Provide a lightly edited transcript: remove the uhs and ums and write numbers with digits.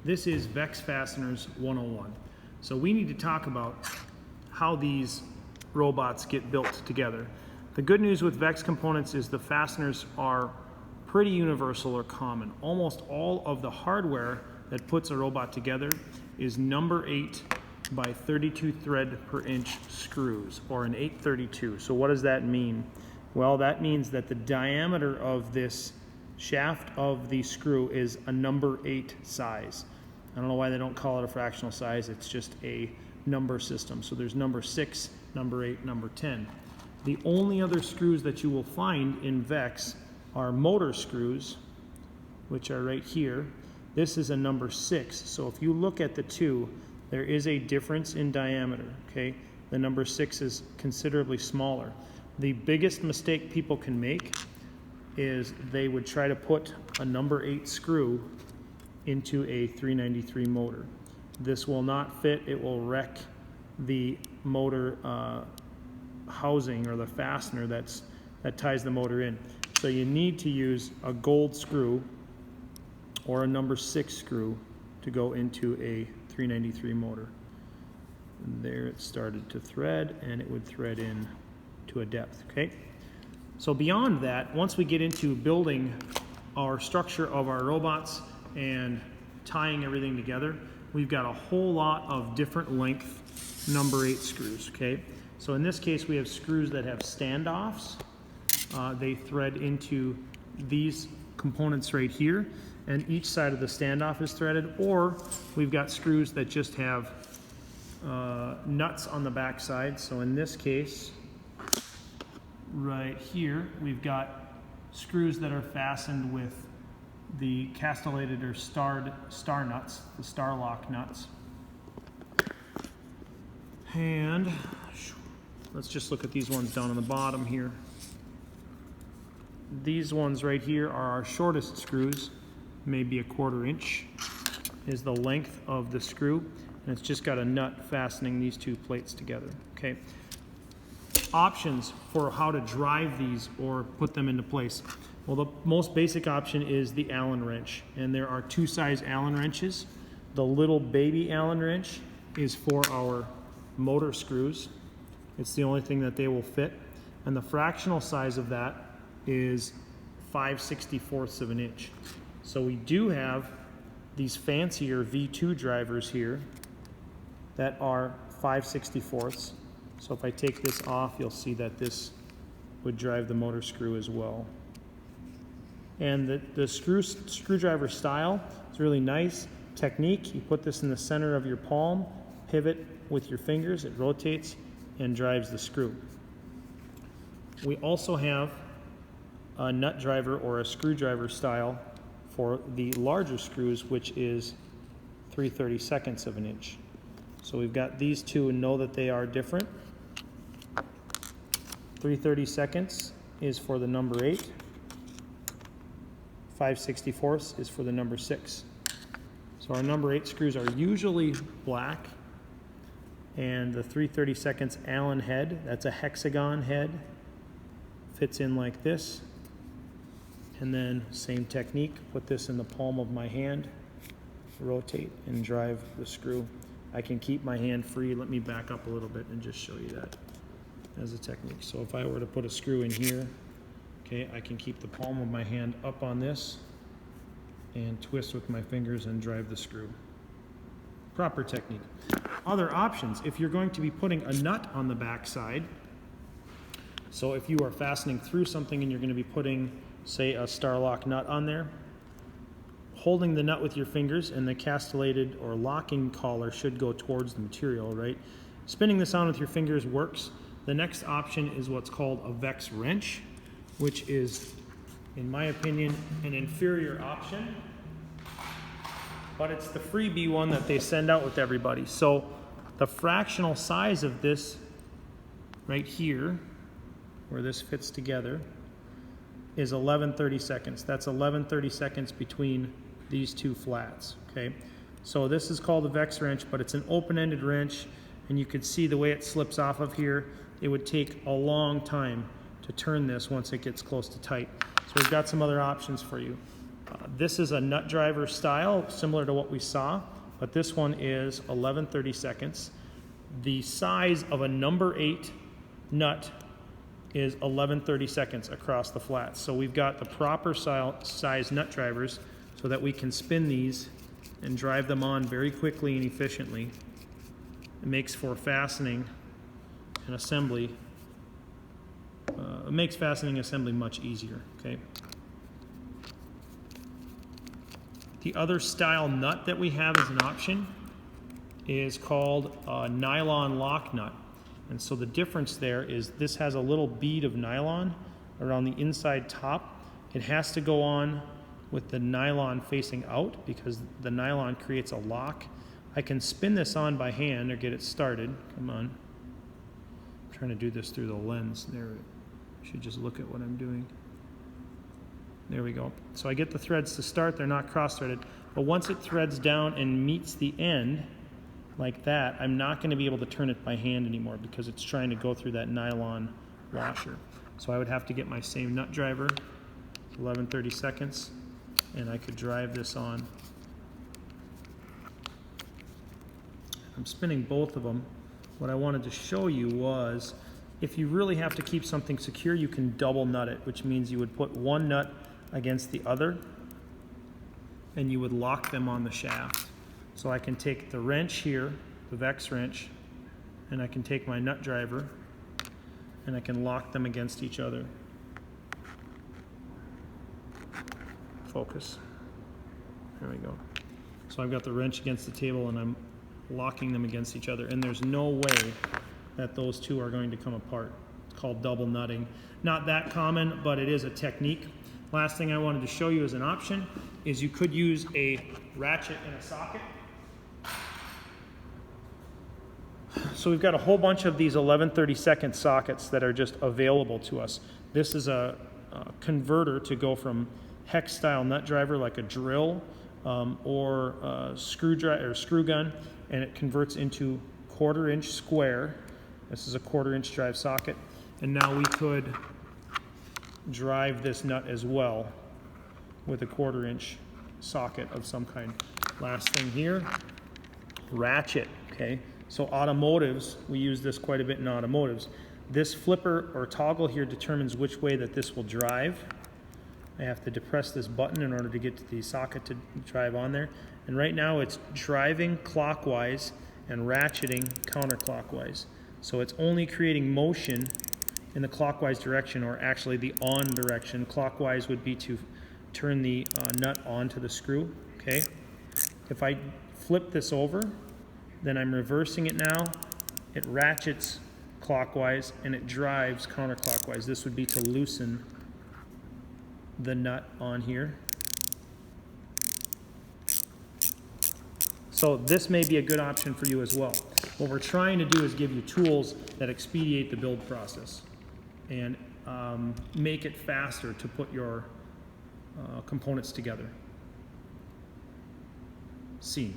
This is VEX Fasteners 101. So we need to talk about how these robots get built together. The good news with VEX components is the fasteners are pretty universal or common. Almost all of the hardware that puts a robot together is number 8 by 32 thread per inch screws, or an 832. So what does that mean? Well, that means that the diameter of this shaft of the screw is a number 8 size. I don't know why they don't call it a fractional size, it's just a number system. So there's number 6, number 8, number 10. The only other screws that you will find in VEX are motor screws, which are right here. This is a number 6, so if you look at the two, there is a difference in diameter, okay? The number 6 is considerably smaller. The biggest mistake people can make is they would try to put a number 8 screw into a 393 motor. This will not fit, it will wreck the motor housing or the fastener that ties the motor in. So you need to use a gold screw or a number 6 screw to go into a 393 motor. And there it started to thread, and it would thread in to a depth, okay? So beyond that, once we get into building our structure of our robots and tying everything together, we've got a whole lot of different length number 8 screws, okay? So in this case, we have screws that have standoffs. They thread into these components right here, and each side of the standoff is threaded, or we've got screws that just have nuts on the back side. So in this case, right here, we've got screws that are fastened with the castellated or star nuts, the star lock nuts. And let's just look at these ones down on the bottom here. These ones right here are our shortest screws, maybe a 1/4 inch is the length of the screw, and it's just got a nut fastening these two plates together, okay? Options for how to drive these or put them into place. Well, the most basic option is the Allen wrench, and there are 2 size Allen wrenches. The little baby Allen wrench is for our motor screws. It's the only thing that they will fit, and the fractional size of that is 5/64 of an inch. So we do have these fancier V2 drivers here that are 5/64. So if I take this off, you'll see that this would drive the motor screw as well. And the screwdriver style is really nice. Technique, you put this in the center of your palm, pivot with your fingers, it rotates and drives the screw. We also have a nut driver or a screwdriver style for the larger screws, which is 3/32 of an inch. So we've got these two, and know that they are different. 3/32 is for the number 8. 5/64 is for the number 6. So our number 8 screws are usually black, and the 3/32 Allen head, that's a hexagon head, fits in like this. And then same technique, put this in the palm of my hand, rotate and drive the screw. I can keep my hand free. Let me back up a little bit and just show you that as a technique. So if I were to put a screw in here, okay, I can keep the palm of my hand up on this and twist with my fingers and drive the screw. Proper technique. Other options, if you're going to be putting a nut on the back side, so if you are fastening through something and you're going to be putting, say, a star lock nut on there, holding the nut with your fingers, and the castellated or locking collar should go towards the material, right? Spinning this on with your fingers works. The next option is what's called a VEX wrench, which is, in my opinion, an inferior option, but it's the freebie one that they send out with everybody. So the fractional size of this right here, where this fits together, is 11/32. That's 11/32 between these two flats, okay? So this is called a VEX wrench, but it's an open-ended wrench, and you can see the way it slips off of here. It would take a long time to turn this once it gets close to tight. So we've got some other options for you. This is a nut driver style, similar to what we saw, but this one is 11/32. The size of a number 8 nut is 11/32 across the flats. So we've got the proper size nut drivers so that we can spin these and drive them on very quickly and efficiently. It makes for fastening and assembly. It makes fastening assembly much easier, okay? The other style nut that we have as an option is called a nylon lock nut. And so the difference there is this has a little bead of nylon around the inside top. It has to go on with the nylon facing out because the nylon creates a lock. I can spin this on by hand or get it started. Come on. I'm trying to do this through the lens. There, I should just look at what I'm doing. There we go. So I get the threads to start. They're not cross-threaded. But once it threads down and meets the end, like that, I'm not going to be able to turn it by hand anymore because it's trying to go through that nylon washer. So I would have to get my same nut driver, 11/32, and I could drive this on. I'm spinning both of them. What I wanted to show you was if you really have to keep something secure, you can double nut it, which means you would put one nut against the other and you would lock them on the shaft. So I can take the wrench here, the VEX wrench, and I can take my nut driver and I can lock them against each other. Focus. There we go. So I've got the wrench against the table and I'm locking them against each other, and there's no way that those two are going to come apart. It's called double nutting. Not that common, but it is a technique. Last thing I wanted to show you as an option is you could use a ratchet and a socket. So we've got a whole bunch of these 11/32 sockets that are just available to us. This is a converter to go from hex style nut driver like a drill or a screw gun, and it converts into 1/4 inch square. This is a 1/4 inch drive socket, and now we could drive this nut as well with a 1/4 inch socket of some kind. Last thing here, ratchet, okay? So automotives, we use this quite a bit in automotives. This flipper or toggle here determines which way that this will drive. I have to depress this button in order to get to the socket to drive on there. And right now it's driving clockwise and ratcheting counterclockwise. So it's only creating motion in the clockwise direction, or actually the on direction. Clockwise would be to turn the nut onto the screw, okay? If I flip this over, then I'm reversing it now. It ratchets clockwise and it drives counterclockwise. This would be to loosen the nut on here. So this may be a good option for you as well. What we're trying to do is give you tools that expedite the build process and make it faster to put your components together. Scene.